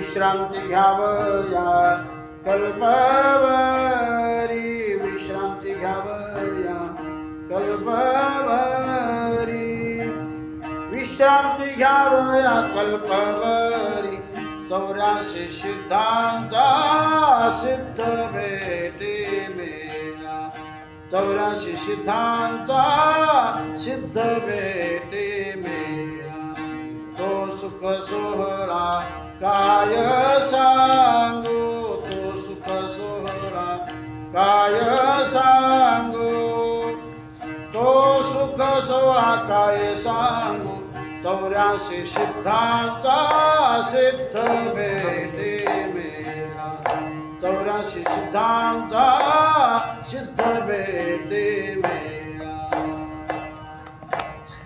विश्रांती घ्यावया कल्पवरी विश्रांती घ्यावया कल्पवरी विश्रांती घ्यावया कल्पवरी 84 सिद्धांचा सिद्ध भेटे मेला 84 सिद्धांचा सिद्ध भेटे मेला तो सुख सोहळा काय सांगू तो सुख सोहळा काय सांगू तो सुख सोहळा काय सांगू 84 सिद्धांचा सिद्ध भेटे मेला 84 सिद्धांचा सिद्ध भेटे